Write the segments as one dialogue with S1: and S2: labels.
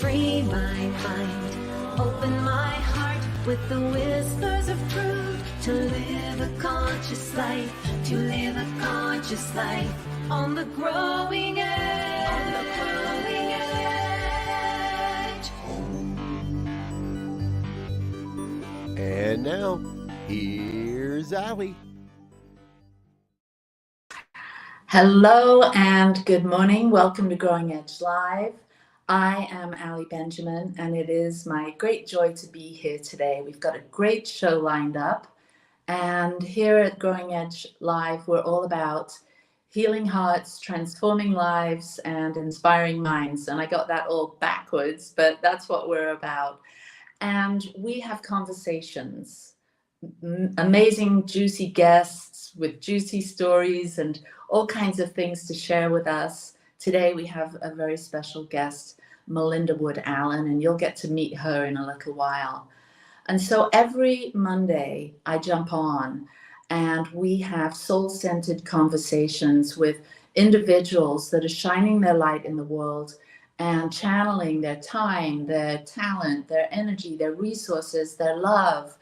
S1: free my mind, open my heart with the whispers of truth, to live a conscious life, to live a conscious life on the growing edge, on the growing edge.
S2: And now, here's Ali.
S3: Hello and good morning. Welcome to Growing Edge Live. I am Ali Benjamin, and it is my great joy to be here today. We've got a great show lined up, and here at Growing Edge Live, we're all about healing hearts, transforming lives, and inspiring minds. And I got that all backwards, but that's what we're about. And we have conversations, amazing, juicy guests with juicy stories and all kinds of things to share with us. Today we have a very special guest, Melinda Wood-Allen, and you'll get to meet her in a little while. And so every Monday I jump on and we have soul-centered conversations with individuals that are shining their light in the world and channeling their time, their talent, their energy, their resources, their love,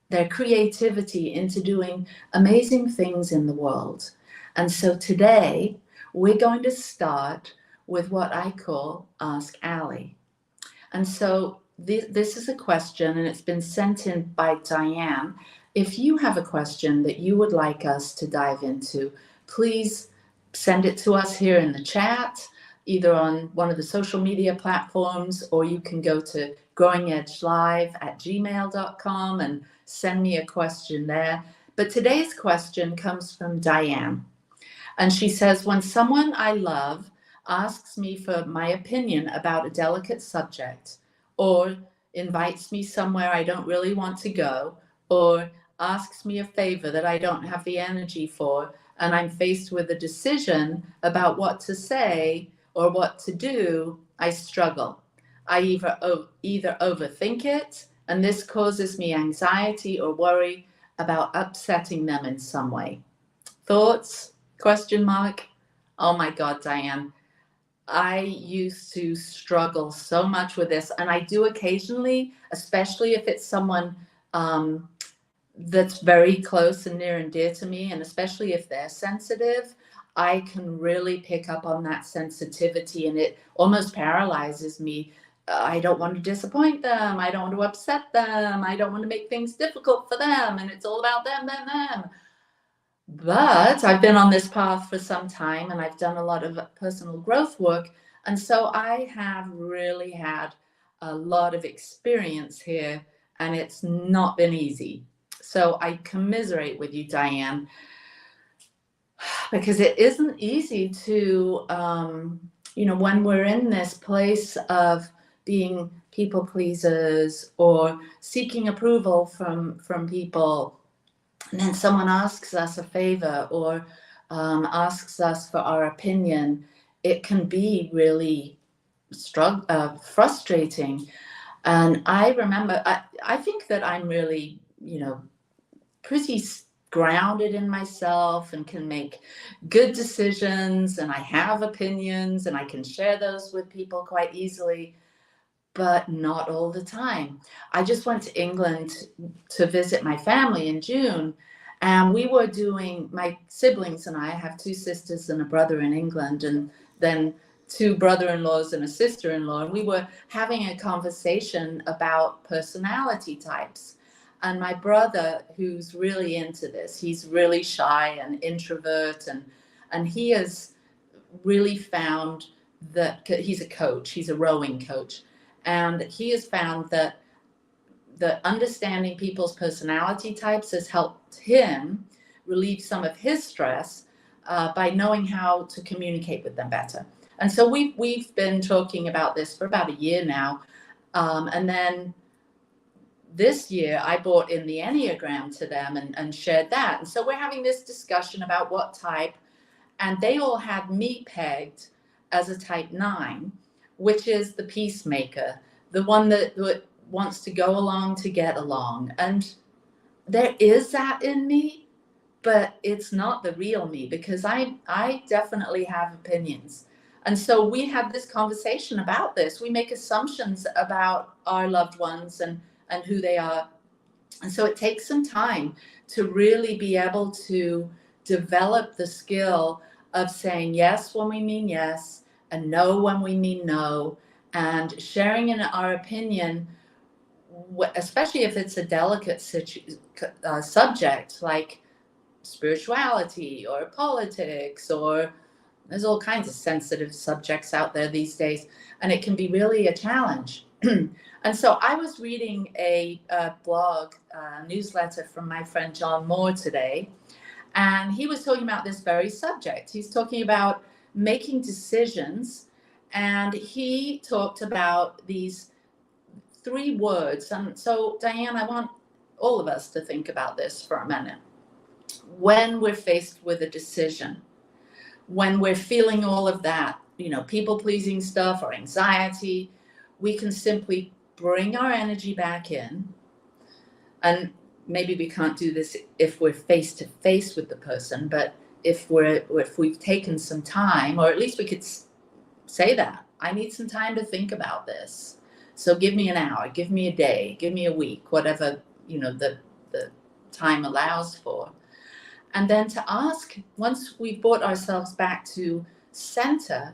S3: their creativity into doing amazing things in the world. And so today we're going to start with what I call Ask Ali. And so this is a question, and it's been sent in by Diane. If you have a question that you would like us to dive into, please send it to us here in the chat, either on one of the social media platforms, or you can go to growingedgelive@gmail.com and send me a question there. But today's question comes from Diane. And she says, when someone I love asks me for my opinion about a delicate subject, or invites me somewhere I don't really want to go, or asks me a favor that I don't have the energy for, and I'm faced with a decision about what to say or what to do, I struggle. I either overthink it, and this causes me anxiety or worry about upsetting them in some way. Thoughts? ? Oh my God, Diane. I used to struggle so much with this, and I do occasionally, especially if it's someone that's very close and near and dear to me, and especially if they're sensitive, I can really pick up on that sensitivity, and it almost paralyzes me. I don't want to disappoint them. I don't want to upset them. I don't want to make things difficult for them, and it's all about them. But I've been on this path for some time, and I've done a lot of personal growth work. And so I have really had a lot of experience here, and it's not been easy. So I commiserate with you, Diane, because it isn't easy to, when we're in this place of being people pleasers or seeking approval from people, and then someone asks us a favor or asks us for our opinion, it can be really frustrating. And I remember, I think that I'm really, pretty grounded in myself and can make good decisions, and I have opinions and I can share those with people quite easily, but not all the time. I just went to England to visit my family in June, and we were doing, my siblings and I have 2 sisters and a brother in England, and then 2 brother-in-laws and a sister-in-law, and we were having a conversation about personality types. And my brother, who's really into this, he's really shy and introvert, and he has really found that, he's a coach, he's a rowing coach, and he has found that the understanding people's personality types has helped him relieve some of his stress by knowing how to communicate with them better. And so we've been talking about this for about a year now. And then this year I brought in the Enneagram to them and shared that. And so we're having this discussion about what type, and they all had me pegged as a type 9, which is the peacemaker, the one that wants to go along to get along. And there is that in me, but it's not the real me, because I definitely have opinions. And so we have this conversation about this. We make assumptions about our loved ones and who they are. And so it takes some time to really be able to develop the skill of saying yes when we mean yes and no when we mean no, and sharing in our opinion, especially if it's a delicate subject like spirituality or politics, or there's all kinds of sensitive subjects out there these days, and it can be really a challenge. And so I was reading a blog newsletter from my friend John Moore today, and he was talking about this very subject. He's talking about making decisions, and he talked about these 3 words. And so, Diane, I want all of us to think about this for a minute. When we're faced with a decision, when we're feeling all of that, people-pleasing stuff or anxiety, we can simply bring our energy back in. And maybe we can't do this if we're face to face with the person, but if we've taken some time, or at least we could say that I need some time to think about this. So give me an hour, give me a day, give me a week, whatever, the time allows for. And then to ask, once we've brought ourselves back to center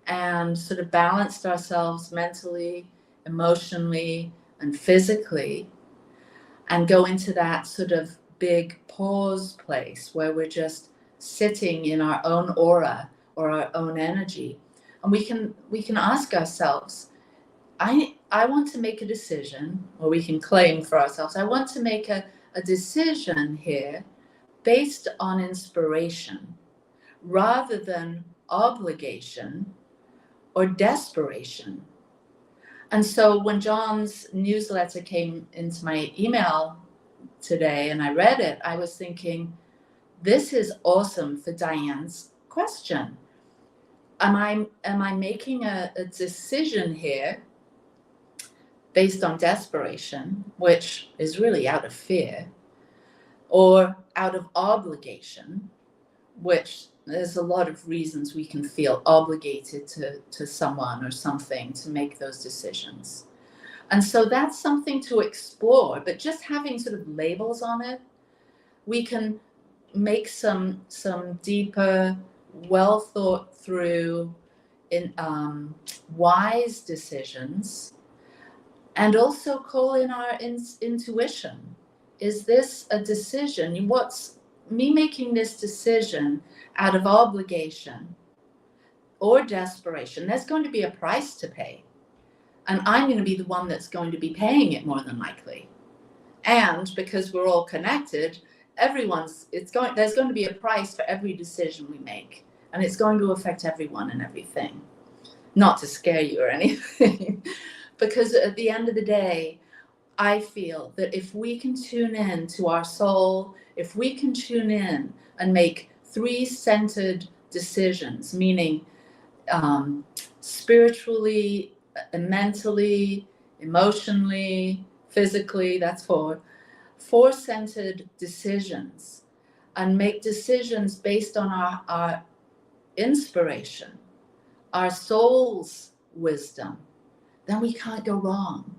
S3: and sort of balanced ourselves mentally, emotionally, and physically, and go into that sort of big pause place where we're just sitting in our own aura or our own energy. And we can ask ourselves, I want to make a decision, or we can claim for ourselves, I want to make a decision here based on inspiration rather than obligation or desperation. And so when John's newsletter came into my email today and I read it, I was thinking, this is awesome for Diane's question. Am I making a decision here based on desperation, which is really out of fear, or out of obligation, which there's a lot of reasons we can feel obligated to someone or something to make those decisions. And so that's something to explore, but just having sort of labels on it, we can make some deeper, well thought through, wise decisions, and also call in our intuition. Is this a decision? What's me making this decision out of obligation or desperation? There's going to be a price to pay, and I'm going to be the one that's going to be paying it more than likely. And because we're all connected, there's going to be a price for every decision we make, and it's going to affect everyone and everything. Not to scare you or anything, because at the end of the day, I feel that if we can tune in to our soul, if we can tune in and make 3 centered decisions, meaning spiritually, mentally, emotionally, physically, that's 4 centered decisions, and make decisions based on our inspiration, our soul's wisdom, then we can't go wrong.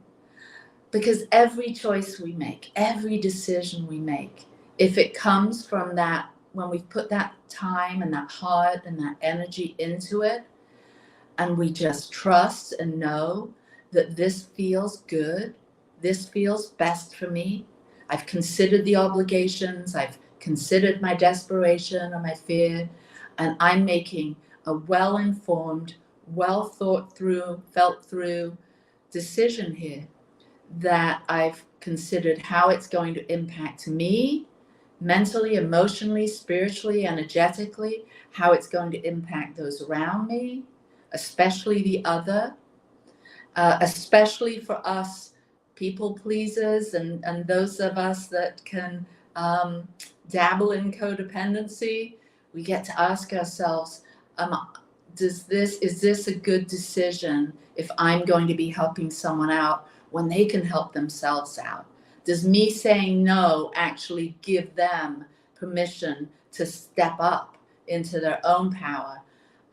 S3: Because every choice we make, every decision we make, if it comes from that, when we've put that time and that heart and that energy into it, and we just trust and know that this feels good, this feels best for me, I've considered the obligations, I've considered my desperation or my fear, and I'm making a well-informed, well thought through, felt through decision here, that I've considered how it's going to impact me mentally, emotionally, spiritually, energetically, how it's going to impact those around me, especially the other, especially for us people pleasers and those of us that can dabble in codependency. We get to ask ourselves, is this a good decision if I'm going to be helping someone out when they can help themselves out? Does me saying no actually give them permission to step up into their own power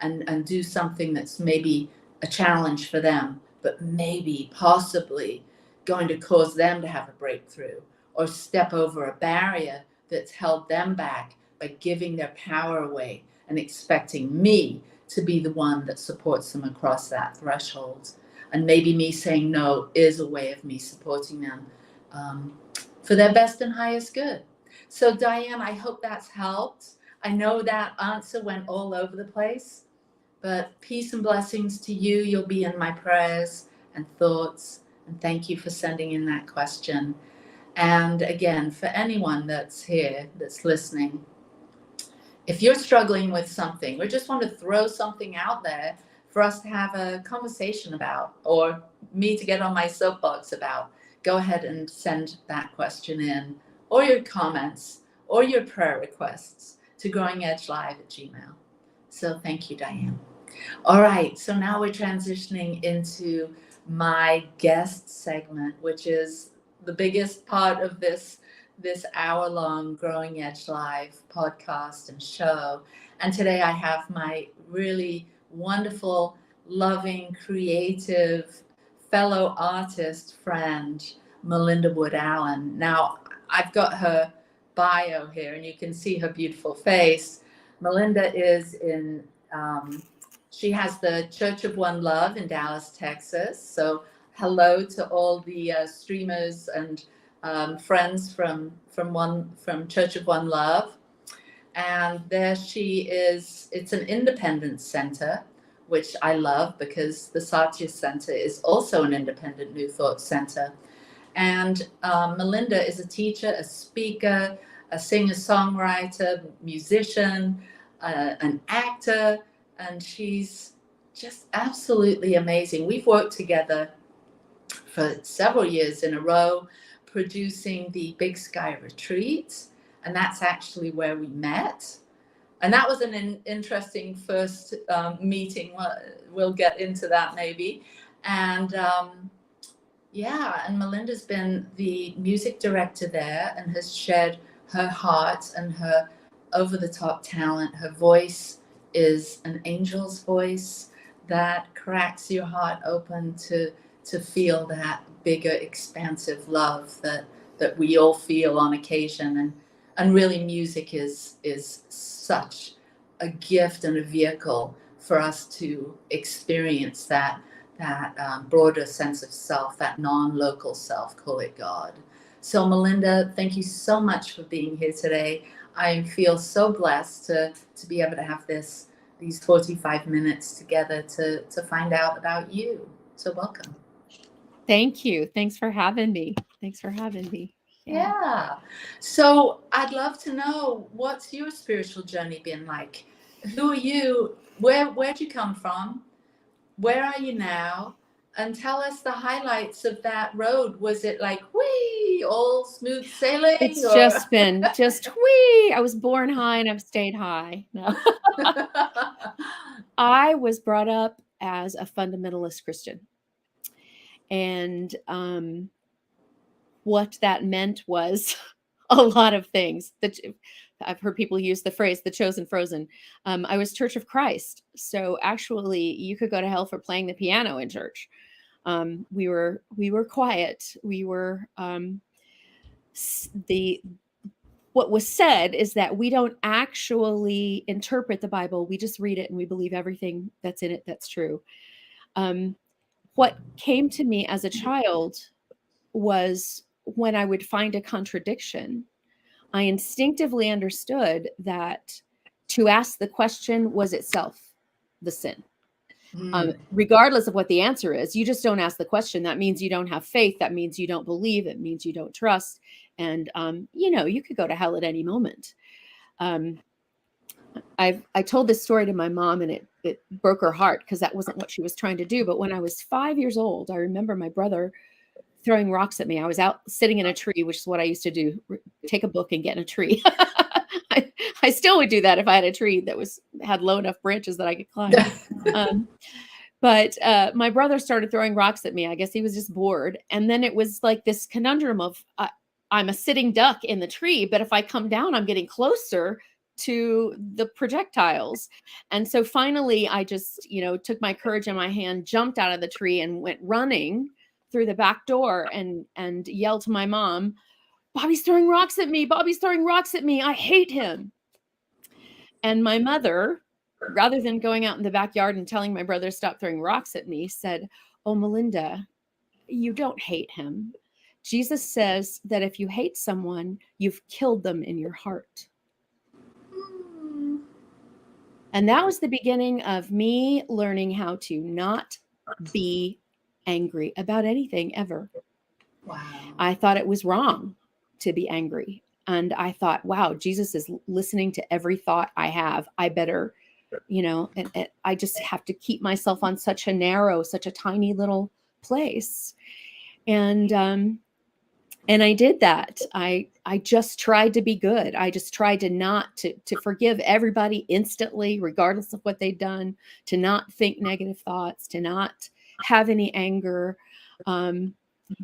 S3: and do something that's maybe a challenge for them, but maybe possibly going to cause them to have a breakthrough, or step over a barrier that's held them back by giving their power away and expecting me to be the one that supports them across that threshold. And maybe me saying no is a way of me supporting them for their best and highest good. So Diane, I hope that's helped. I know that answer went all over the place, but peace and blessings to you. You'll be in my prayers and thoughts. And thank you for sending in that question. And again, for anyone that's here, that's listening, if you're struggling with something or just want to throw something out there for us to have a conversation about, or me to get on my soapbox about, go ahead and send that question in, or your comments, or your prayer requests to growingedgelive@gmail.com. So thank you, Diane. All right, so now we're transitioning into my guest segment, which is the biggest part of this hour-long Growing Edge Live podcast and show. And today I have my really wonderful, loving, creative, fellow artist friend, Melinda Wood Allen. Now, I've got her bio here, and you can see her beautiful face. Melinda is in, she has the Church of One Love in Dallas, Texas. So hello to all the streamers and friends from Church of One Love. And there she is. It's an independent center, which I love because the Satya Center is also an independent New Thought center. And Melinda is a teacher, a speaker, a singer-songwriter, musician, an actor, and she's just absolutely amazing. We've worked together for several years in a row, producing the Big Sky Retreat, and that's actually where we met. And that was an interesting first meeting. We'll get into that maybe. And and Melinda's been the music director there and has shared her heart and her over-the-top talent. Her voice is an angel's voice that cracks your heart open to feel that bigger, expansive love that we all feel on occasion. And really music is such a gift and a vehicle for us to experience that broader sense of self, that non-local self, call it God. So Melinda, thank you so much for being here today. I feel so blessed to be able to have these 45 minutes together to find out about you. So welcome.
S4: Thank you. Thanks for having me.
S3: Yeah. So I'd love to know, what's your spiritual journey been like? Who are you? Where'd you come from? Where are you now? And tell us the highlights of that road. Was it like, whee, all smooth sailing?
S4: It's just been whee. I was born high and I've stayed high. No. I was brought up as a fundamentalist Christian. And what that meant was a lot of things. I've heard people use the phrase, the chosen frozen. I was Church of Christ. So actually you could go to hell for playing the piano in church. We were quiet. We were, what was said is that we don't actually interpret the Bible. We just read it and we believe everything that's in it that's true. What came to me as a child was when I would find a contradiction, I instinctively understood that to ask the question was itself the sin. Regardless of what the answer is, you just don't ask the question. That means you don't have faith. That means you don't believe. It means you don't trust. And, you could go to hell at any moment. I told this story to my mom and it broke her heart because that wasn't what she was trying to do. But when I was 5 years old, I remember my brother throwing rocks at me. I was out sitting in a tree, which is what I used to do, take a book and get in a tree. I still would do that if I had a tree that had low enough branches that I could climb. But my brother started throwing rocks at me. I guess he was just bored. And then it was like this conundrum of I'm a sitting duck in the tree, but if I come down, I'm getting closer to the projectiles. And so finally, I just, took my courage in my hand, jumped out of the tree and went running through the back door and yelled to my mom, "Bobby's throwing rocks at me. Bobby's throwing rocks at me. I hate him." And my mother, rather than going out in the backyard and telling my brother to stop throwing rocks at me, said, "Oh, Melinda, you don't hate him. Jesus says that if you hate someone, you've killed them in your heart." And that was the beginning of me learning how to not be angry about anything ever.
S3: Wow.
S4: I thought it was wrong to be angry. And I thought, wow, Jesus is listening to every thought I have. I better, and I just have to keep myself on such a tiny little place. And I did that. I just tried to be good. I just tried to not to forgive everybody instantly, regardless of what they'd done, to not think negative thoughts, to not have any anger. And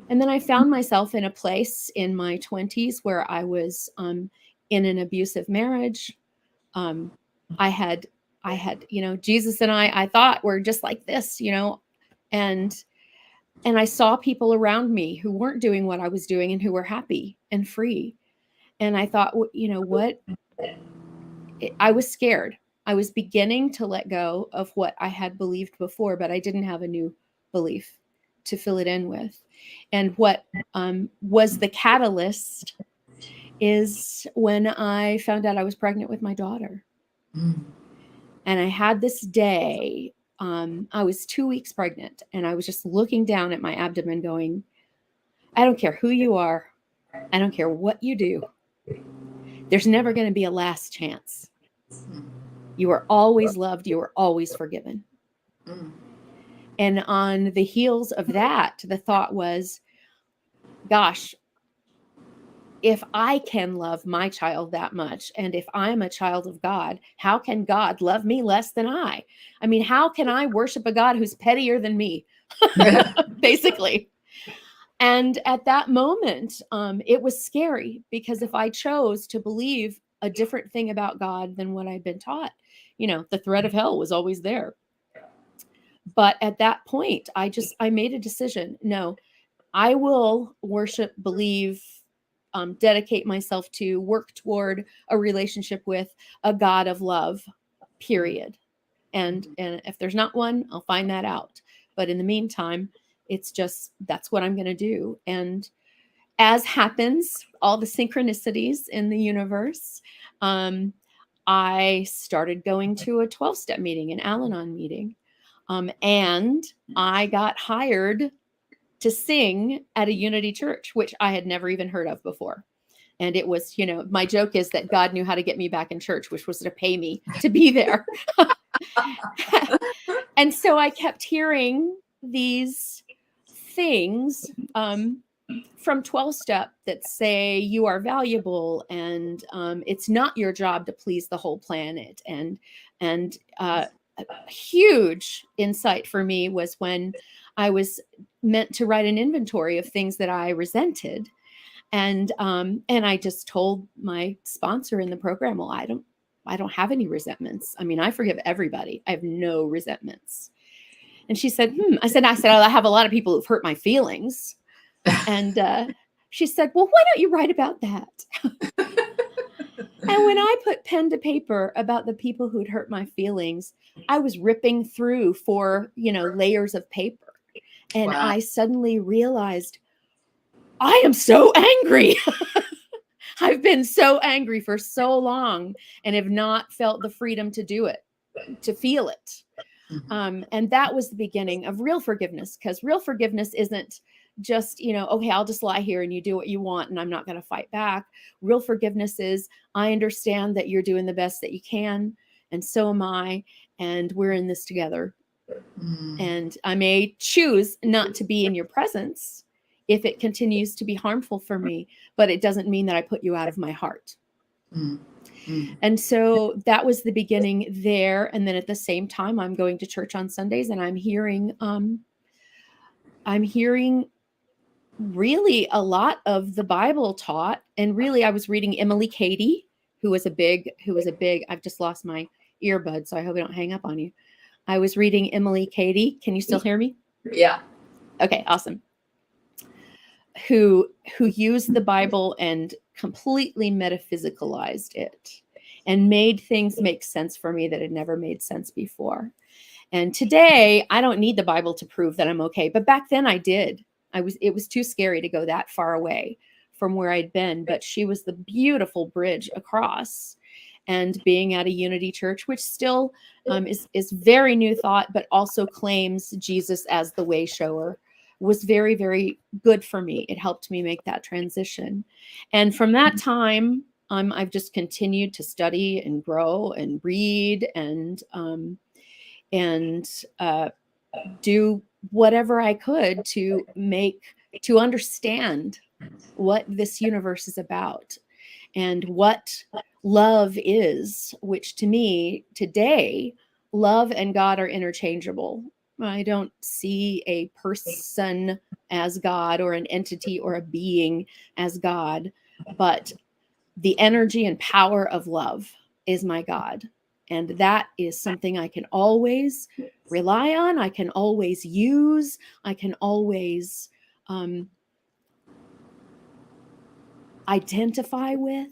S4: then I found myself in a place in my 20s where I was in an abusive marriage. I had, Jesus and I thought were just like this, and I saw people around me who weren't doing what I was doing and who were happy and free. And I thought, what? I was scared. I was beginning to let go of what I had believed before, but I didn't have a new belief to fill it in with. And what was the catalyst is when I found out I was pregnant with my daughter. And I had this day. I was 2 weeks pregnant, and I was just looking down at my abdomen going, I don't care who you are. I don't care what you do. There's never going to be a last chance. You are always loved. You are always forgiven. And on the heels of that, the thought was, gosh, if I can love my child that much, and if I'm a child of God, how can God love me less than I? I mean, how can I worship a God who's pettier than me, basically? And at that moment, it was scary, because if I chose to believe a different thing about God than what I'd been taught, the threat of hell was always there. But at that point, I made a decision. No, I will worship, believe, dedicate myself to, work toward a relationship with a God of love, period. And if there's not one, I'll find that out. But in the meantime, it's just, that's what I'm going to do. And as happens, all the synchronicities in the universe, I started going to a 12-step meeting, an Al-Anon meeting. And I got hired to sing at a Unity church, which I had never even heard of before. And it was, my joke is that God knew how to get me back in church, which was to pay me to be there. And so I kept hearing these things from 12-step that say you are valuable, and it's not your job to please the whole planet. And a huge insight for me was when I was meant to write an inventory of things that I resented. And I just told my sponsor in the program, well, I don't have any resentments. I mean, I forgive everybody. I have no resentments. And she said, I said, I have a lot of people who've hurt my feelings. And she said, well, why don't you write about that? And when I put pen to paper about the people who'd hurt my feelings, I was ripping through 4, layers of paper. And
S3: Wow.
S4: I suddenly realized I am so angry. I've been so angry for so long and have not felt the freedom to do it, to feel it. And that was the beginning of real forgiveness, because real forgiveness isn't just, okay, I'll just lie here and you do what you want and I'm not going to fight back. Real forgiveness is, I understand that you're doing the best that you can, and so am I, and we're in this together. And I may choose not to be in your presence if it continues to be harmful for me, but it doesn't mean that I put you out of my heart. And so that was the beginning there. And then at the same time, I'm going to church on Sundays, and I'm hearing really a lot of the Bible taught. And really, I was reading Emily Cady, who was a big, I've just lost my earbud, so I hope I don't hang up on you. I was reading Emily Cady. Can you still hear me?
S3: Yeah.
S4: Okay, awesome. Who used the Bible and completely metaphysicalized it and made things make sense for me that had never made sense before. And today, I don't need the Bible to prove that I'm okay. But back then I did. It was too scary to go that far away from where I'd been. But she was the beautiful bridge across. And being at a Unity church, which still is very new thought, but also claims Jesus as the way shower, was very, very good for me. It helped me make that transition. And from that time, I've just continued to study and grow and read and do whatever I could to understand what this universe is about and what love is, which to me today, love and God are interchangeable. I don't see a person as God or an entity or a being as God, but the energy and power of love is my God. And that is something I can always rely on. I can always use. I can always identify with.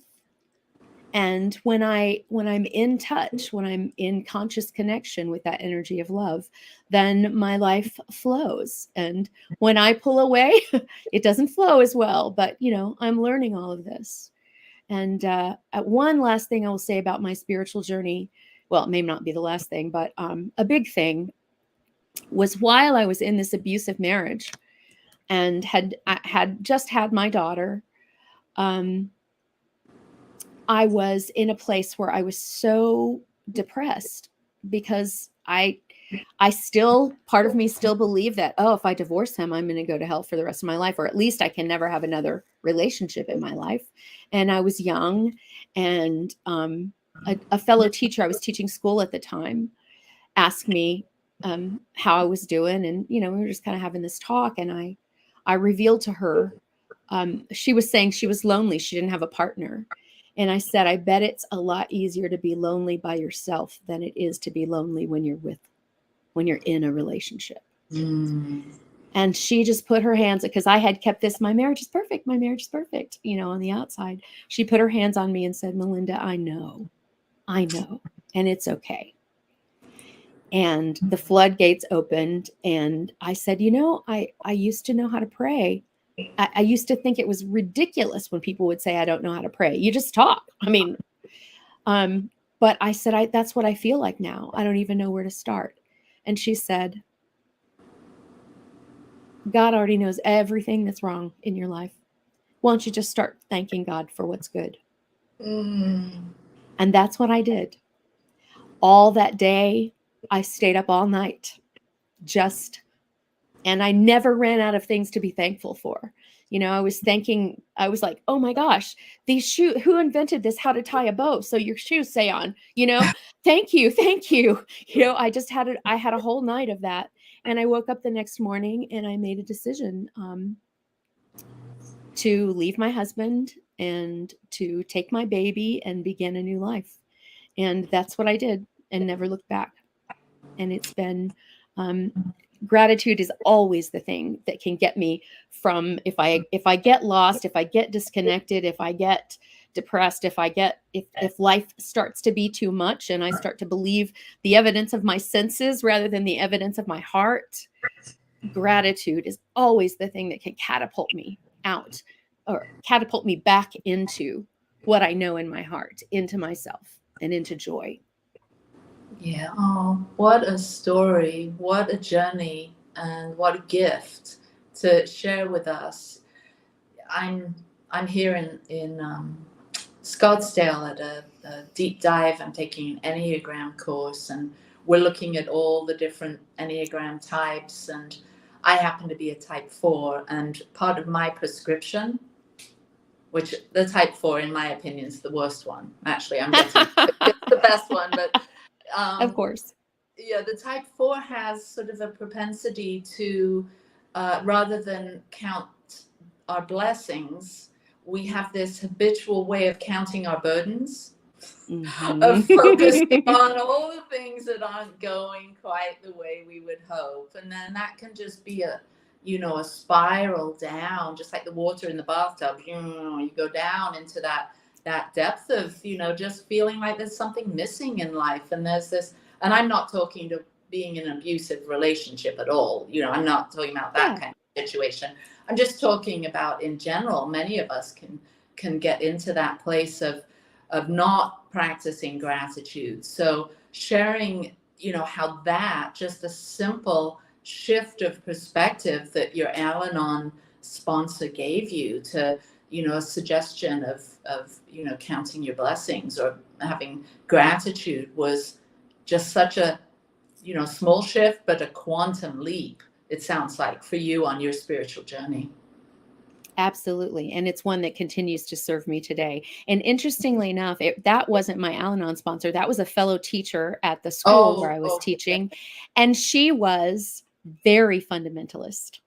S4: And when I'm in touch, when I'm in conscious connection with that energy of love, then my life flows. And when I pull away, it doesn't flow as well. But, I'm learning all of this. And one last thing I will say about my spiritual journey, well, it may not be the last thing, but a big thing was while I was in this abusive marriage and had just had my daughter, I was in a place where I was so depressed because I still, part of me still believed that, if I divorce him, I'm going to go to hell for the rest of my life, or at least I can never have another relationship in my life. And I was young, and a fellow teacher, I was teaching school at the time, asked me how I was doing. And, we were just kind of having this talk, and I revealed to her, she was saying she was lonely. She didn't have a partner. And I said, I bet it's a lot easier to be lonely by yourself than it is to be lonely when you're in a relationship. And she just put her hands, because I had kept this, my marriage is perfect, on the outside. She put her hands on me and said, Melinda, I know, and it's okay. And the floodgates opened, and I said, I used to know how to pray. I used to think it was ridiculous when people would say, I don't know how to pray. You just talk. But I said, that's what I feel like now. I don't even know where to start. And she said, God already knows everything that's wrong in your life. Why don't you just start thanking God for what's good? And that's what I did. All that day, I stayed up all night, and I never ran out of things to be thankful for. I was like, oh my gosh, these shoes, who invented this, how to tie a bow so your shoes stay on, thank you. I had a whole night of that. And I woke up the next morning and I made a decision to leave my husband and to take my baby and begin a new life. And that's what I did, and never looked back. And it's been, gratitude is always the thing that can get me from, if I get lost, if I get disconnected, if I get depressed, if life starts to be too much and I start to believe the evidence of my senses rather than the evidence of my heart, gratitude is always the thing that can catapult me out, or catapult me back into what I know in my heart, into myself and into joy.
S3: Yeah. Oh, what a story, what a journey, and what a gift to share with us. I'm here in Scottsdale at a deep dive. I'm taking an Enneagram course, and we're looking at all the different Enneagram types, and I happen to be a type 4, and part of my prescription, which the type 4 in my opinion is the worst one. Actually, I'm getting it's the best one, but
S4: of course.
S3: Yeah, the type 4 has sort of a propensity to, rather than count our blessings, we have this habitual way of counting our burdens. of focusing on all the things that aren't going quite the way we would hope. And then that can just be a spiral down, just like the water in the bathtub. You go down into that depth of, just feeling like there's something missing in life. And there's this, and I'm not talking to being in an abusive relationship at all. I'm not talking about that kind of situation. I'm just talking about, in general, many of us can get into that place of not practicing gratitude. So sharing, how that just a simple shift of perspective that your Al-Anon sponsor gave you to, a suggestion of counting your blessings or having gratitude was just such a, small shift, but a quantum leap, it sounds like, for you on your spiritual journey.
S4: Absolutely. And it's one that continues to serve me today. And interestingly enough, that wasn't my Al-Anon sponsor. That was a fellow teacher at the school where I was teaching. And she was very fundamentalist.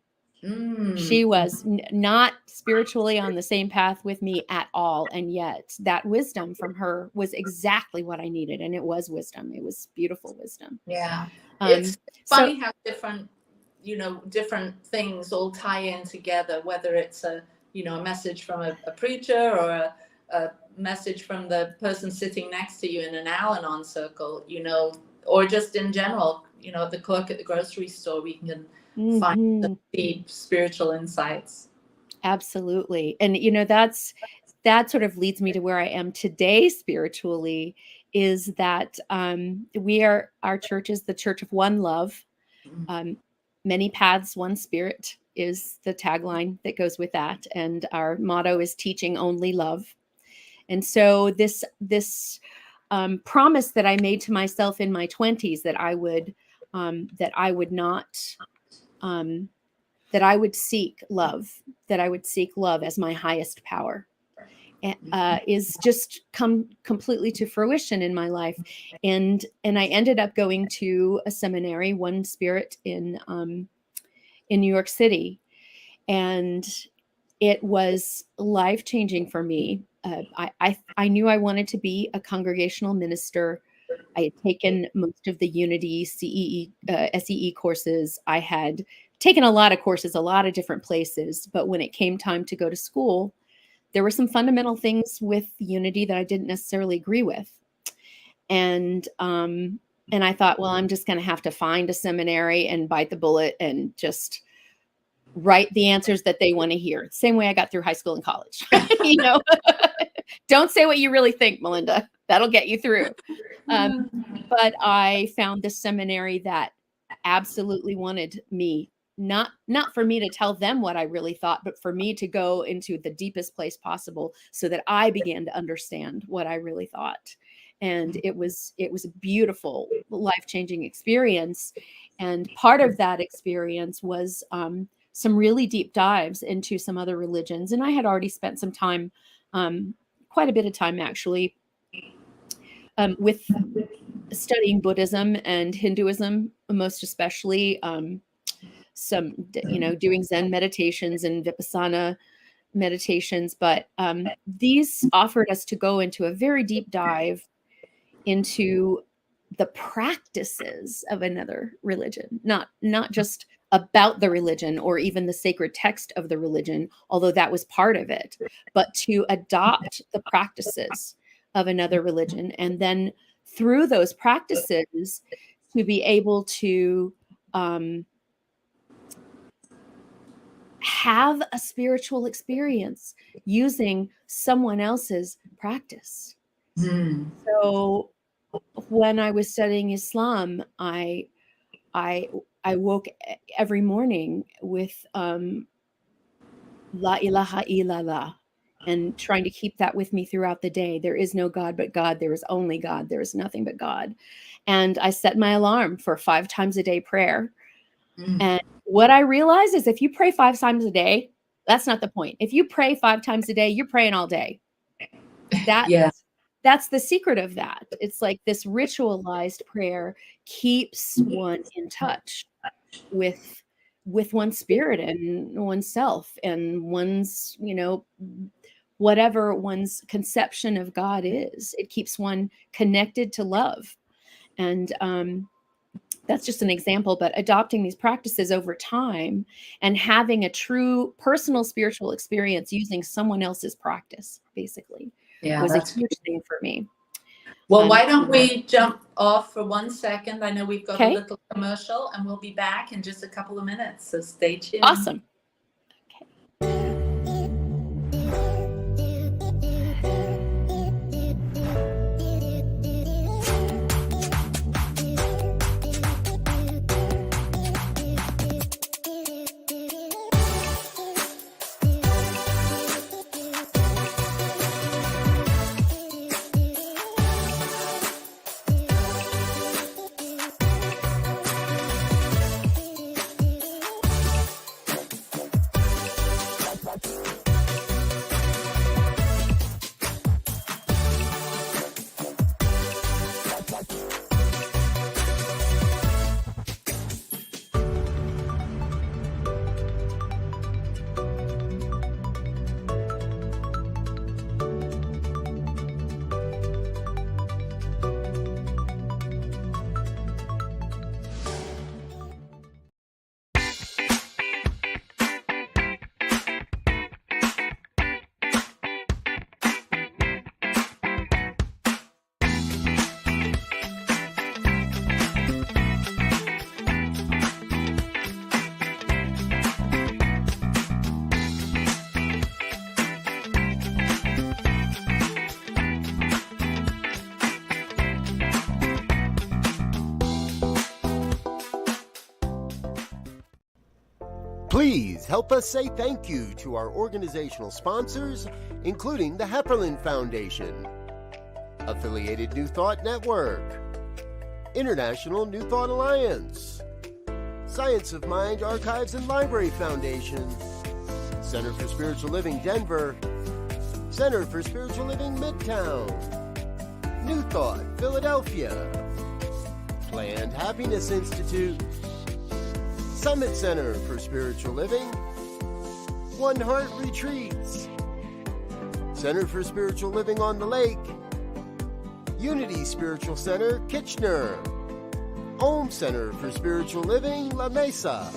S4: She was not spiritually on the same path with me at all. And yet that wisdom from her was exactly what I needed. And it was wisdom. It was beautiful wisdom.
S3: Yeah. It's funny how different things all tie in together, whether it's a message from a preacher or a message from the person sitting next to you in an Al-Anon circle, or just in general, the clerk at the grocery store, we can find some deep spiritual insights.
S4: Absolutely. And, that sort of leads me to where I am today spiritually, is that our church is the Church of One Love. Many paths, one spirit is the tagline that goes with that. And our motto is teaching only love. And so this promise that I made to myself in my 20s that I would seek love as my highest power, is just come completely to fruition in my life. And I ended up going to a seminary, One Spirit, in New York City. And it was life-changing for me. I knew I wanted to be a congregational minister. I had taken most of the Unity SEE courses. I had taken a lot of courses, a lot of different places. But when it came time to go to school, there were some fundamental things with Unity that I didn't necessarily agree with. And I thought, well, I'm just going to have to find a seminary and bite the bullet and just write the answers that they want to hear. Same way I got through high school and college. Don't say what you really think, Melinda. That'll get you through. But I found this seminary that absolutely wanted me, not for me to tell them what I really thought, but for me to go into the deepest place possible so that I began to understand what I really thought. And it was a beautiful, life-changing experience. And part of that experience was some really deep dives into some other religions. And I had already spent some time, quite a bit of time actually, with studying Buddhism and Hinduism, most especially, some, doing Zen meditations and Vipassana meditations. But these offered us to go into a very deep dive into the practices of another religion, not just about the religion or even the sacred text of the religion, although that was part of it, but to adopt the practices of another religion. And then through those practices to be able to have a spiritual experience using someone else's practice. So when I was studying Islam, I woke every morning with La ilaha illallah, and trying to keep that with me throughout the day. There is no God but God. There is only God. There is nothing but God. And I set my alarm for 5 times a day prayer. And what I realized is if you pray 5 times a day, that's not the point. If you pray 5 times a day, you're praying all day. That's the secret of that. It's like this ritualized prayer keeps one in touch with one's spirit and oneself and one's, whatever one's conception of God is. It keeps one connected to love. And that's just an example, but adopting these practices over time and having a true personal spiritual experience using someone else's practice, basically, was a huge thing for me.
S3: Well, why don't we jump off for 1 second? I know we've got a little commercial, and we'll be back in just a couple of minutes, so stay tuned.
S4: Awesome.
S2: Please help us say thank you to our organizational sponsors, including the Hepperlin Foundation, Affiliated New Thought Network, International New Thought Alliance, Science of Mind Archives and Library Foundation, Center for Spiritual Living Denver, Center for Spiritual Living Midtown, New Thought Philadelphia, Planned Happiness Institute, Summit Center for Spiritual Living, One Heart Retreats, Center for Spiritual Living on the Lake, Unity Spiritual Center, Kitchener, Om Center for Spiritual Living, La Mesa,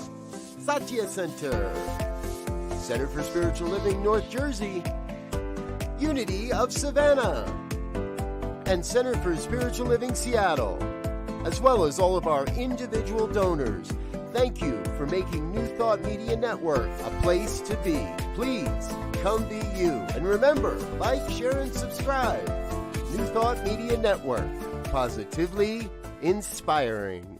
S2: Satya Center, Center for Spiritual Living, North Jersey, Unity of Savannah, and Center for Spiritual Living, Seattle, as well as all of our individual donors. Thank you for making New Thought Media Network a place to be. Please come be you. And remember, like, share, and subscribe. New Thought Media Network, positively inspiring.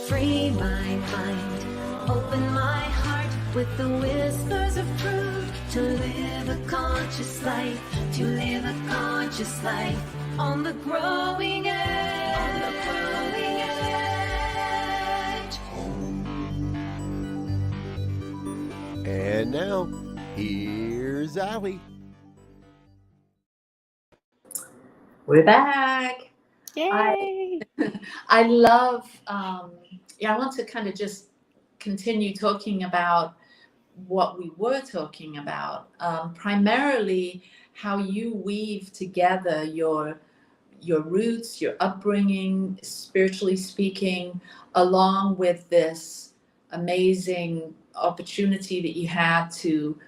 S1: Free my mind, open my heart with the whispers of truth. To live a conscious life, to live a conscious life on the growing edge. On the growing edge.
S2: And now, here's Allie.
S3: We're back.
S4: Yay!
S3: I love, I want to kind of just continue talking about what we were talking about, primarily how you weave together your roots, your upbringing, spiritually speaking, along with this amazing opportunity that you had to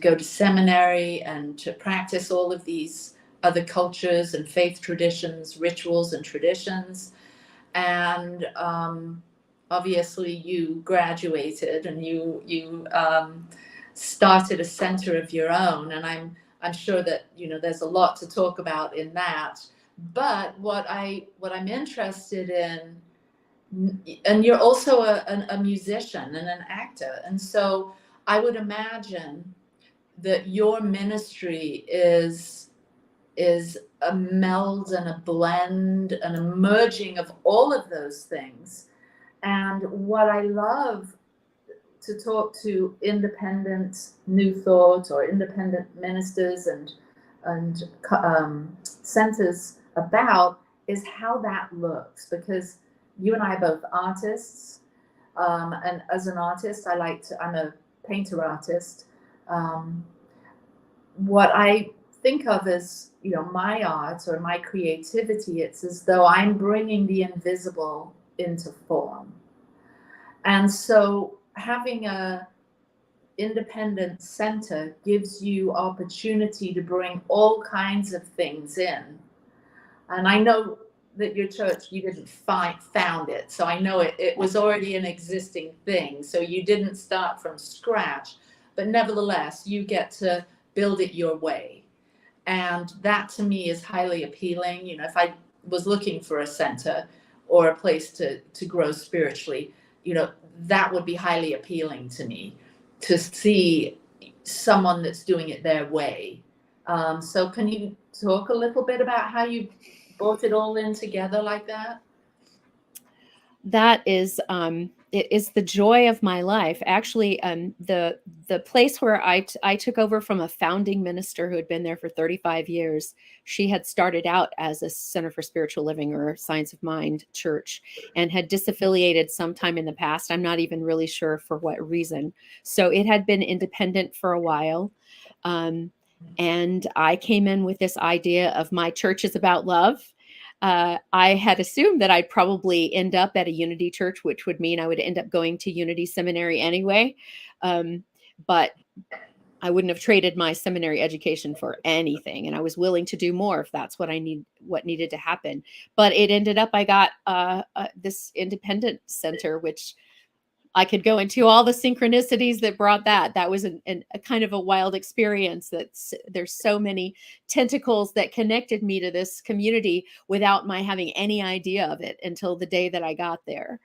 S3: go to seminary and to practice all of these other cultures and faith traditions, rituals and traditions. And obviously you graduated and you started a center of your own. And I'm sure that, there's a lot to talk about in that. But what I'm interested in, and you're also a musician and an actor. And so I would imagine that your ministry is a meld and a blend and a merging of all of those things. And what I love to talk to independent New Thought or independent ministers and centers about is how that looks, because you and I are both artists, and as an artist, I'm a painter artist. what I think of as, my art or my creativity, it's as though I'm bringing the invisible into form. And so having a independent center gives you opportunity to bring all kinds of things in. And I know that your church, you didn't found it. So I know it was already an existing thing. So you didn't start from scratch, but nevertheless, you get to build it your way. And that to me is highly appealing. If I was looking for a center or a place to grow spiritually, that would be highly appealing to me, to see someone that's doing it their way. So can you talk a little bit about how you brought it all in together like that?
S4: That is, it is the joy of my life. Actually, the place where I took over from a founding minister who had been there for 35 years, she had started out as a Center for Spiritual Living or Science of Mind church and had disaffiliated sometime in the past. I'm not even really sure for what reason. So it had been independent for a while. And I came in with this idea of my church is about love. I had assumed that I'd probably end up at a Unity church, which would mean I would end up going to Unity Seminary anyway. But I wouldn't have traded my seminary education for anything. And I was willing to do more if that's what what needed to happen. But it ended up, I got this independent center, which I could go into all the synchronicities that brought that. That was a kind of a wild experience. There's so many tentacles that connected me to this community without my having any idea of it until the day that I got there.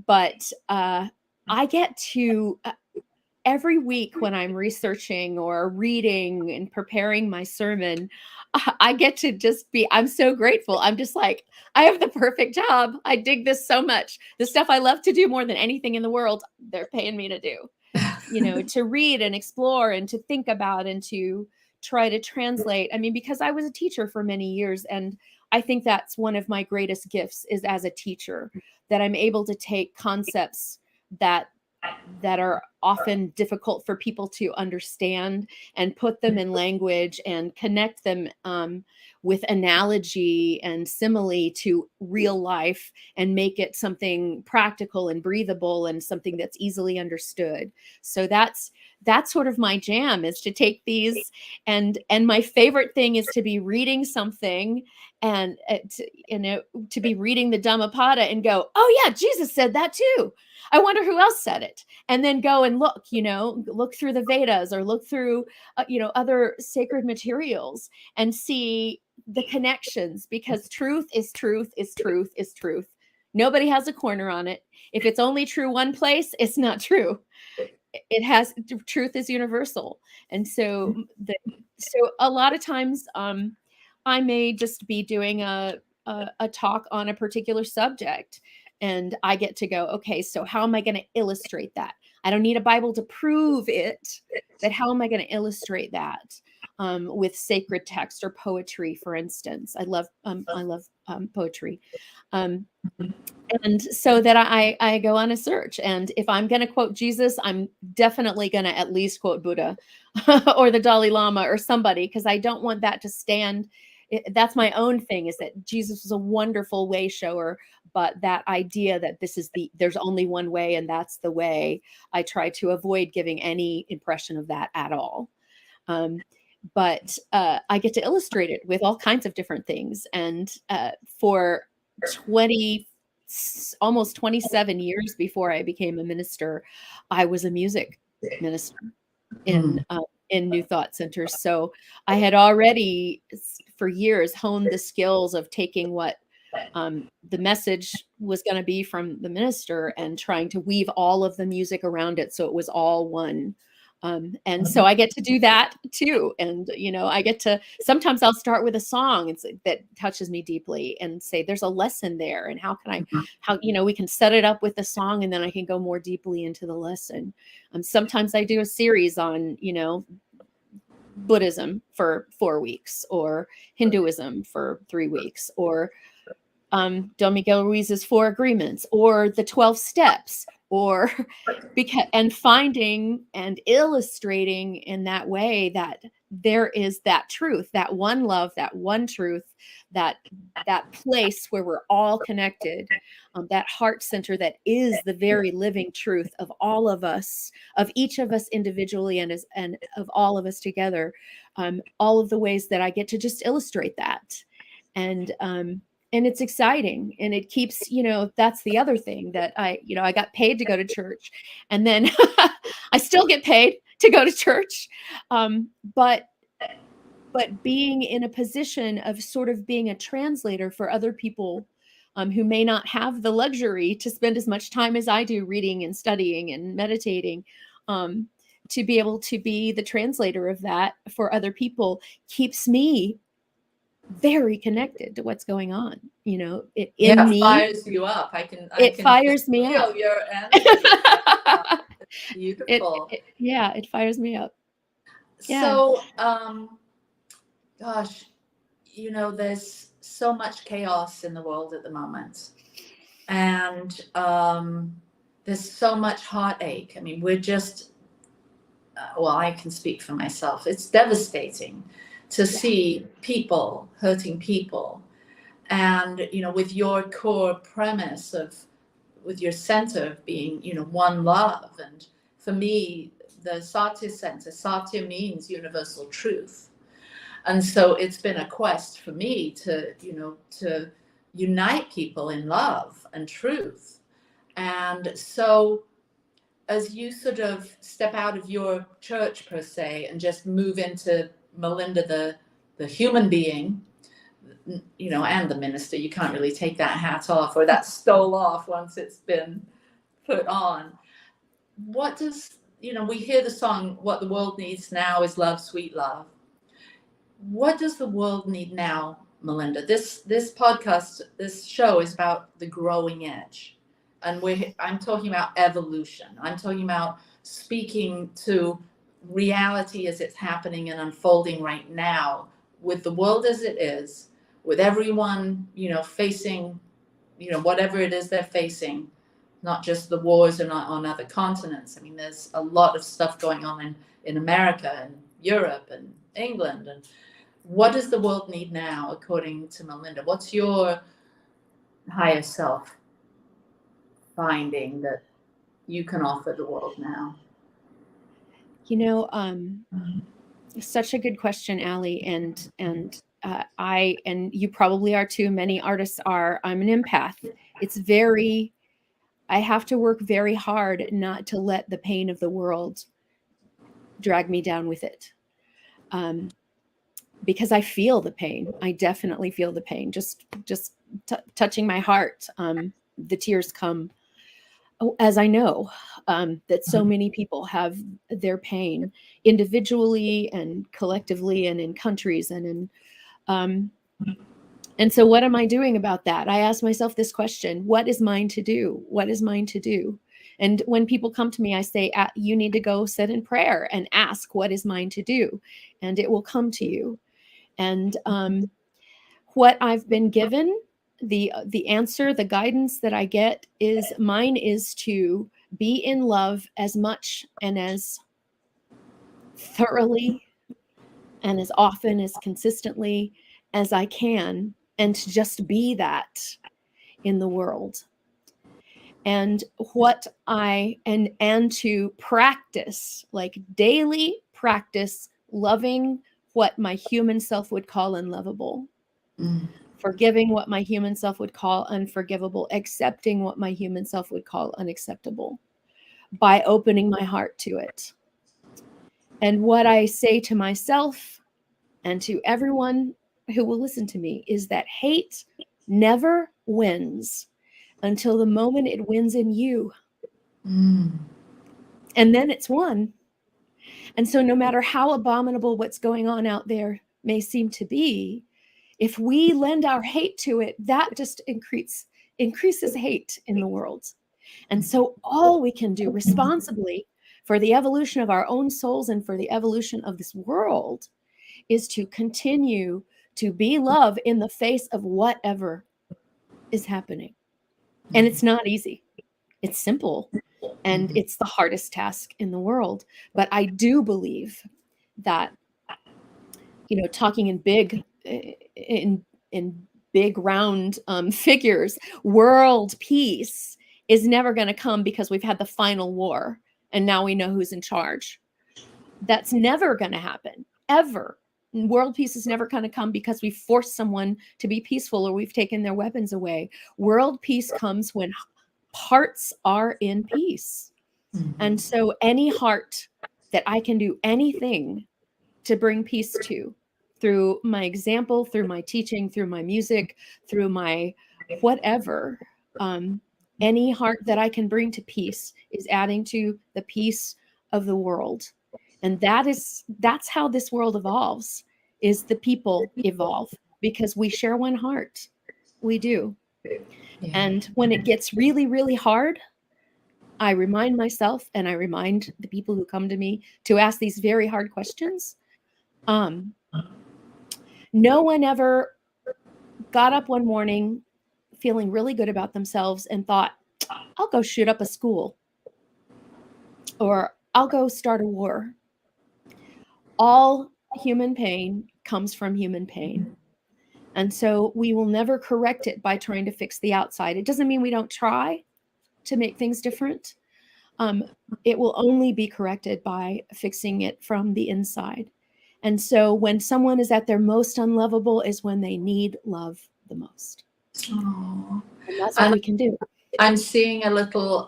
S4: But I get to every week when I'm researching or reading and preparing my sermon, I get to just I'm so grateful. I'm just like, I have the perfect job. I dig this so much. The stuff I love to do more than anything in the world, they're paying me to do, to read and explore and to think about and to try to translate. I mean, because I was a teacher for many years, and I think that's one of my greatest gifts is as a teacher, that I'm able to take concepts that are often difficult for people to understand and put them in language and connect them with analogy and simile to real life and make it something practical and breathable and something that's easily understood. So that's sort of my jam, is to take these and my favorite thing is to be reading something and to be reading the Dhammapada and go, oh yeah, Jesus said that too. I wonder who else said it. And then go and look through the Vedas or look through, other sacred materials and see the connections, because truth is truth is truth is truth. Nobody has a corner on it. If it's only true one place, it's not true. Truth is universal. And so a lot of times I may just be doing a talk on a particular subject, and I get to go, okay, so how am I going to illustrate that? I don't need a Bible to prove it, but how am I going to illustrate that with sacred text or poetry, for instance? I love poetry. And so that I go on a search. And if I'm going to quote Jesus, I'm definitely going to at least quote Buddha or the Dalai Lama or somebody, because I don't want that to stand. That's my own thing, is that Jesus was a wonderful way shower, but that idea that there's only one way and that's the way, I try to avoid giving any impression of that at all. But I get to illustrate it with all kinds of different things. And for almost 27 years before I became a minister, I was a music minister in New Thought Centers. So I had already for years honed the skills of taking what the message was going to be from the minister and trying to weave all of the music around it so it was all one. And so I get to do that too. And, I get to, sometimes I'll start with a song that touches me deeply and say, there's a lesson there. And how we can set it up with the song, and then I can go more deeply into the lesson. Sometimes I do a series on, Buddhism for 4 weeks, or Hinduism for 3 weeks, or Don Miguel Ruiz's 4 Agreements, or the 12 Steps. or and finding and illustrating in that way that there is that truth, that one love, that one truth, that place where we're all connected, that heart center that is the very living truth of all of us, of each of us individually and of all of us together. All of the ways that I get to just illustrate that. And it's exciting, and it keeps, that's the other thing that I got paid to go to church, and then I still get paid to go to church. But being in a position of sort of being a translator for other people who may not have the luxury to spend as much time as I do reading and studying and meditating, to be able to be the translator of that for other people keeps me very connected to what's going on, it in me.
S3: Fires you up.
S4: It fires me up.
S3: Your energy. Beautiful.
S4: It fires me up. Yeah.
S3: So, gosh, there's so much chaos in the world at the moment, and there's so much heartache. I mean, we're just, I can speak for myself. It's devastating to see people hurting people. And, with your core premise with your center of being, one love. And for me, the Satya center, Satya means universal truth. And so it's been a quest for me to unite people in love and truth. And so as you sort of step out of your church per se and just move into Melinda, the human being, and the minister, you can't really take that hat off, or that stole off once it's been put on. What does, we hear the song, "What the world needs now is love, sweet love." What does the world need now, Melinda? This podcast, this show is about the growing edge. And I'm talking about evolution. I'm talking about speaking to reality as it's happening and unfolding right now, with the world as it is, with everyone, facing, whatever it is they're facing, not just the wars on other continents. I mean, there's a lot of stuff going on in America and Europe and England. And what does the world need now, according to Melinda? What's your higher self finding that you can offer the world now?
S4: Such a good question, Allie. And you probably are too. Many artists are. I'm an empath. I have to work very hard not to let the pain of the world drag me down with it. Because I feel the pain. I definitely feel the pain. Just touching my heart, the tears come, as I know that so many people have their pain individually and collectively and in countries and so what am I doing about that? I ask myself this question: what is mine to do? What is mine to do? And when people come to me, I say, you need to go sit in prayer and ask, what is mine to do? And it will come to you. And what I've been given, the answer, the guidance that I get is mine is to be in love as much and as thoroughly and as often, as consistently as I can, and to just be that in the world. And and to practice, like daily practice, loving what my human self would call unlovable, forgiving what my human self would call unforgivable, accepting what my human self would call unacceptable, by opening my heart to it. And what I say to myself and to everyone who will listen to me is that hate never wins until the moment it wins in you. And then it's won. And so no matter how abominable what's going on out there may seem to be, if we lend our hate to it, that just increases hate in the world. And so all we can do responsibly for the evolution of our own souls and for the evolution of this world is to continue to be love in the face of whatever is happening. And it's not easy. It's simple. And it's the hardest task in the world. But I do believe that, talking in big round figures, world peace is never going to come because we've had the final war and now we know who's in charge. That's never going to happen, ever. World peace is never going to come because we forced someone to be peaceful or we've taken their weapons away. World peace comes when hearts are in peace. And so any heart that I can do anything to bring peace to, through my example, through my teaching, through my music, through my whatever, any heart that I can bring to peace is adding to the peace of the world. And that's how this world evolves, is the people evolve, because we share one heart. We do. Yeah. And when it gets really, really hard, I remind myself and I remind the people who come to me to ask these very hard questions. No one ever got up one morning feeling really good about themselves and thought, I'll go shoot up a school, or I'll go start a war. All human pain comes from human pain. And so we will never correct it by trying to fix the outside. It doesn't mean we don't try to make things different. It will only be corrected by fixing it from the inside. And so when someone is at their most unlovable is when they need love the most.
S3: Oh.
S4: And that's what we can do.
S3: I'm seeing a little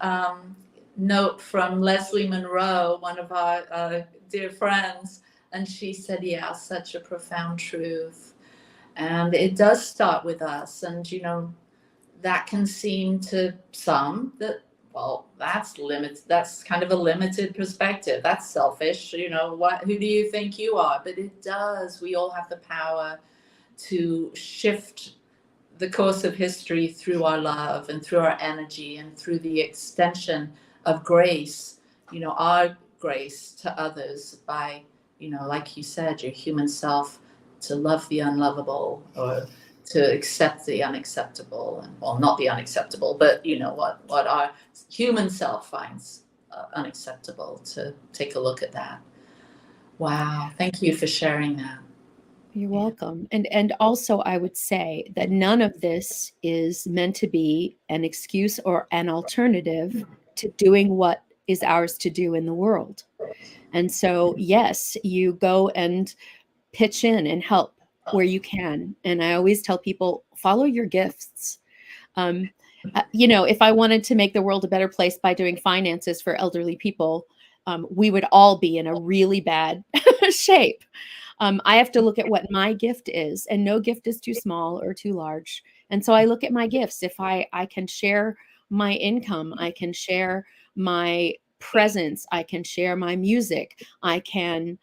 S3: note from Leslie Monroe, one of our dear friends, and she said, yeah, such a profound truth. And it does start with us. And, that can seem to some that, well, that's limited. That's kind of a limited perspective. That's selfish. Who do you think you are? But it does. We all have the power to shift the course of history through our love and through our energy and through the extension of grace, our grace to others by, like you said, your human self, to love the unlovable or to accept the unacceptable, and well, not the unacceptable, but what our human self finds unacceptable, to take a look at that. Wow. Thank you for sharing that.
S4: You're welcome. And also I would say that none of this is meant to be an excuse or an alternative to doing what is ours to do in the world. And so, yes, you go and pitch in and help where you can. And I always tell people, follow your gifts. If I wanted to make the world a better place by doing finances for elderly people, we would all be in a really bad shape. I have to look at what my gift is, and no gift is too small or too large. And so I look at my gifts. If I can share my income, I can share my presence, I can share my music, I can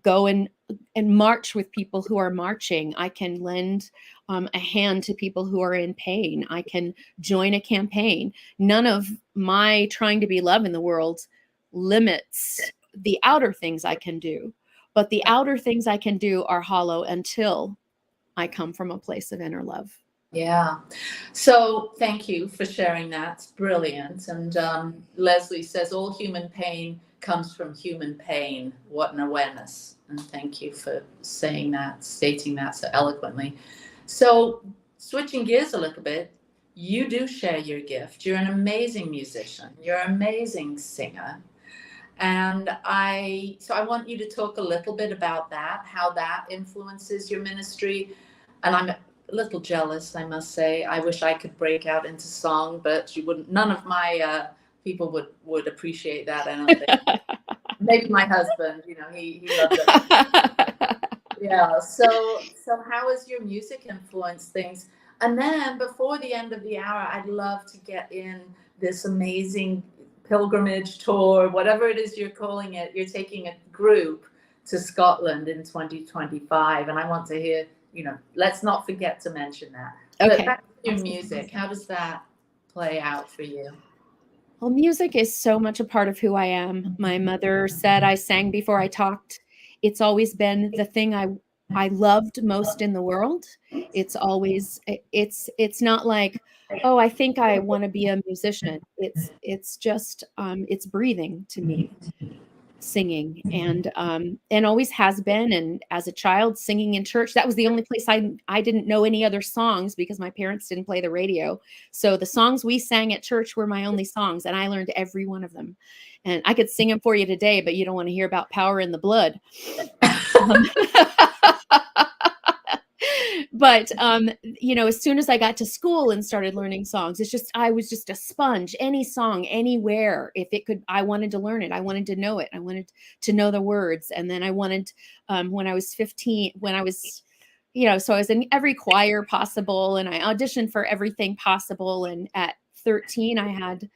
S4: go and march with people who are marching. I can lend a hand to people who are in pain. I can join a campaign. None of my trying to be love in the world limits the outer things I can do. But the outer things I can do are hollow until I come from a place of inner love.
S3: Yeah. So thank you for sharing that. It's brilliant. And Leslie says, all human pain comes from human pain. What an awareness. And thank you for saying that, stating that so eloquently. So switching gears a little bit, you do share your gift. You're an amazing musician. You're an amazing singer. And I want you to talk a little bit about that, how that influences your ministry. And I'm a little jealous, I must say. I wish I could break out into song, but you wouldn't. None of my people would appreciate that. I don't think. Maybe my husband, he loves it. Yeah. So how has your music influenced things? And then before the end of the hour, I'd love to get in this amazing pilgrimage tour, whatever it is you're calling it. You're taking a group to Scotland in 2025, and I want to hear, let's not forget to mention that. Okay. But back to your music, how does that play out for you?
S4: Well, music is so much a part of who I am. My mother said I sang before I talked. It's always been the thing I I loved most in the world. It's always, it's not like, oh, I think I want to be a musician. It's just, it's breathing to me, singing, and always has been. And as a child, singing in church, that was the only place I didn't know any other songs because my parents didn't play the radio. So the songs we sang at church were my only songs, and I learned every one of them. And I could sing them for you today, but you don't want to hear about Power in the Blood. But as soon as I got to school and started learning songs, I was just a sponge. Any song, anywhere, if it could, I wanted to learn it. I wanted to know it. I wanted to know the words. And then I wanted, when I was 15, so I was in every choir possible, and I auditioned for everything possible. And at 13, I had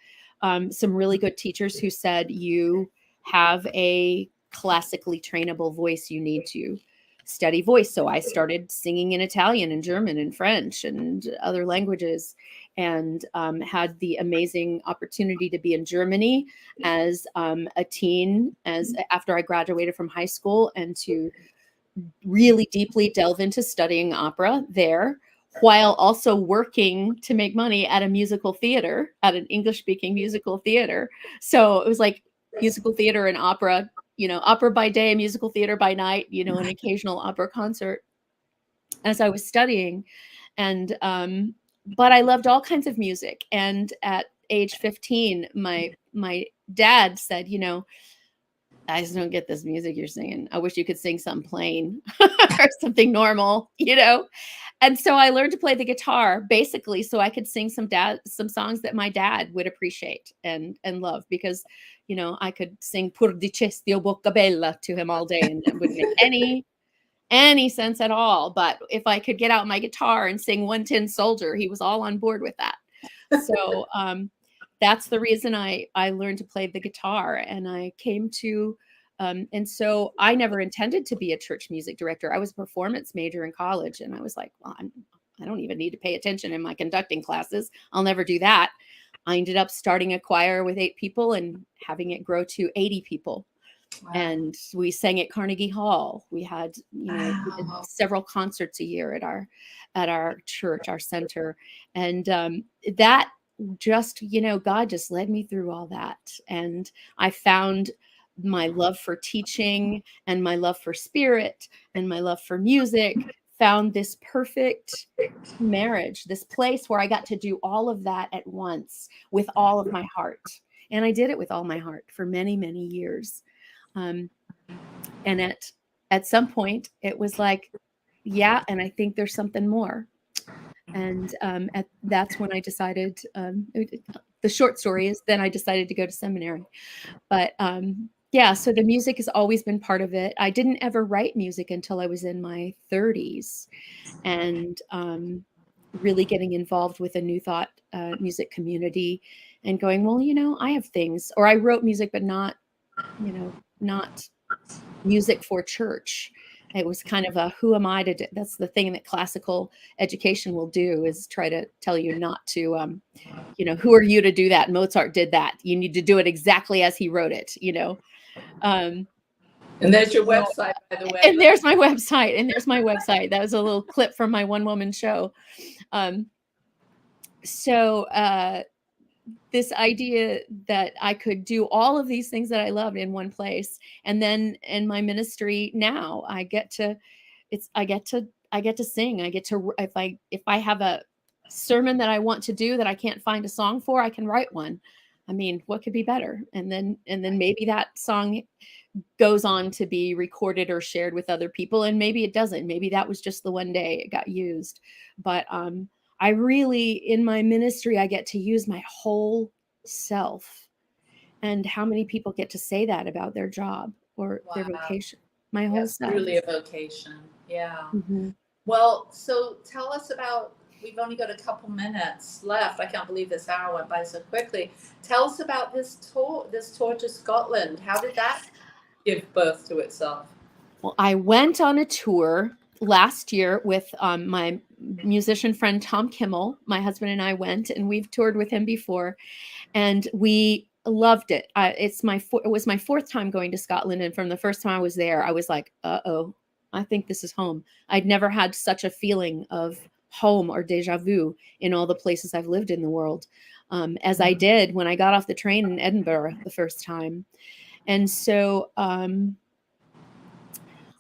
S4: some really good teachers who said, you have a classically trainable voice. You need to study voice. So I started singing in Italian and German and French and other languages, and had the amazing opportunity to be in Germany as a teen, after I graduated from high school, and to really deeply delve into studying opera there, while also working to make money at a musical theater, at an English-speaking musical theater. So it was like musical theater and opera, opera by day, musical theater by night, an occasional opera concert as I was studying. And, but I loved all kinds of music. And at age 15, my dad said, I just don't get this music you're singing. I wish you could sing something plain or something normal, And so I learned to play the guitar, basically, so I could sing some songs that my dad would appreciate and love, because, I could sing Pur dicesti o bocca bella to him all day, and it wouldn't make any sense at all. But if I could get out my guitar and sing One Tin Soldier, he was all on board with that. So that's the reason I learned to play the guitar. And I came to, and so I never intended to be a church music director. I was a performance major in college, and I was like, well, I don't even need to pay attention in my conducting classes. I'll never do that. I ended up starting a choir with 8 people and having it grow to 80 people. Wow. And we sang at Carnegie Hall. We had, we did several concerts a year at our church, our center. And that just, God just led me through all that. And I found my love for teaching and my love for spirit and my love for music, found this perfect marriage, this place where I got to do all of that at once with all of my heart. And I did it with all my heart for many, many years. And at some point it was like, yeah, and I think there's something more. And that's when I decided, the short story is then I decided to go to seminary. But yeah, so the music has always been part of it. I didn't ever write music until I was in my 30s, and really getting involved with a New Thought music community and going, well, I have things, or I wrote music, but not music for church. It was kind of a, who am I to do? That's the thing that classical education will do, is try to tell you not to, who are you to do that? Mozart did that. You need to do it exactly as he wrote it,
S3: And there's your website, by the way.
S4: And there's my website. That was a little clip from my one-woman show. So this idea that I could do all of these things that I loved in one place, and then in my ministry now, I get to sing. I get to, if I have a sermon that I want to do that I can't find a song for, I can write one. I mean, what could be better? And then maybe that song goes on to be recorded or shared with other people, and maybe it doesn't. Maybe that was just the one day it got used. But I really, in my ministry, I get to use my whole self. And how many people get to say that about their job or their vocation? My whole self.
S3: Truly a vocation. Yeah.
S4: Mm-hmm.
S3: Well, so tell us about, we've only got a couple minutes left. I can't believe this hour went by so quickly. Tell us about this tour to Scotland. How did that give birth to itself?
S4: Well, I went on a tour last year with my musician friend Tom Kimmel. My husband and I went, and we've toured with him before, and we loved it. It was my 4th time going to Scotland, and from the first time I was there, I was like, uh-oh, I think this is home. I'd never had such a feeling of home or deja vu in all the places I've lived in the world as I did when I got off the train in Edinburgh the first time. And so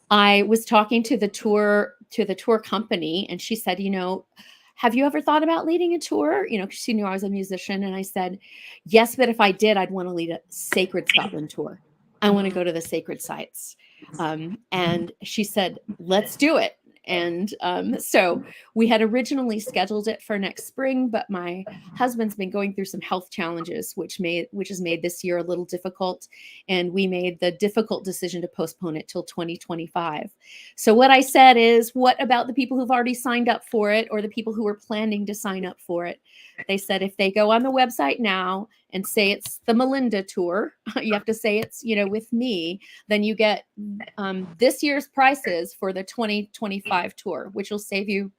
S4: I was talking to the tour company, and she said, have you ever thought about leading a tour? She knew I was a musician. And I said, yes, but if I did, I'd want to lead a Sacred Scotland tour. I want to go to the sacred sites. And she said, let's do it. And so we had originally scheduled it for next spring, but my husband's been going through some health challenges, which has made this year a little difficult. And we made the difficult decision to postpone it till 2025. So what I said is, what about the people who've already signed up for it, or the people who are planning to sign up for it? They said, if they go on the website now and say it's the Melinda tour, you have to say it's, with me, then you get this year's prices for the 2025 tour, which will save you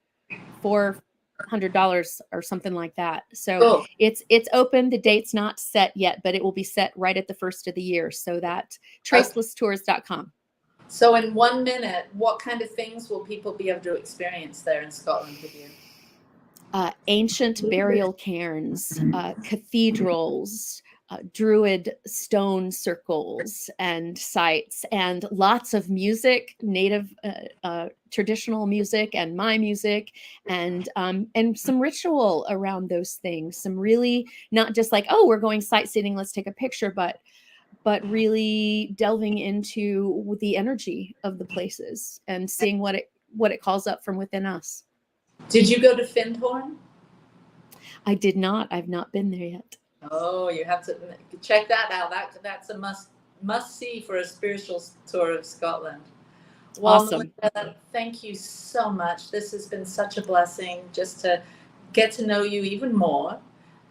S4: $400 or something like that. So it's open. The date's not set yet, but it will be set right at the first of the year. So that tracelesstours.com.
S3: So in 1 minute, what kind of things will people be able to experience there in Scotland with you?
S4: Ancient burial cairns, cathedrals, Druid stone circles and sites, and lots of music, native traditional music, and my music, and some ritual around those things. Some really, not just like, oh, we're going sightseeing, let's take a picture, but really delving into the energy of the places and seeing what it calls up from within us.
S3: Did you go to Findhorn?
S4: I did not. I've not been there yet.
S3: Oh, you have to check that out. That's a must see for a spiritual tour of Scotland. Well,
S4: Awesome.
S3: Melinda, thank you so much. This has been such a blessing, just to get to know you even more,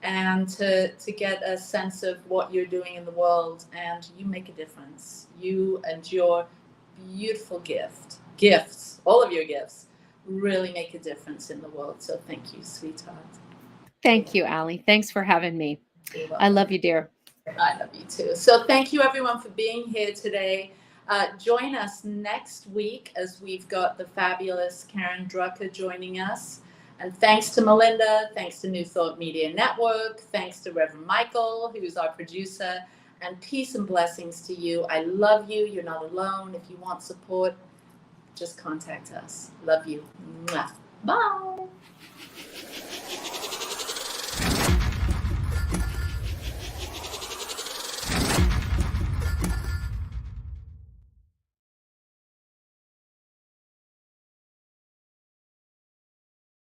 S3: and to get a sense of what you're doing in the world. And you make a difference. You and your beautiful gifts, all of your gifts, really make a difference in the world. So thank you, sweetheart.
S4: Thank you, Allie. Thanks for having me. I love you, dear.
S3: I love you too. So thank you everyone for being here today. Join us next week as we've got the fabulous Karen Drucker joining us. And thanks to Melinda, thanks to New Thought Media Network, thanks to Reverend Michael, who's our producer, and peace and blessings to you. I love you. You're not alone. If you want support, just contact us. Love you. Mwah. Bye.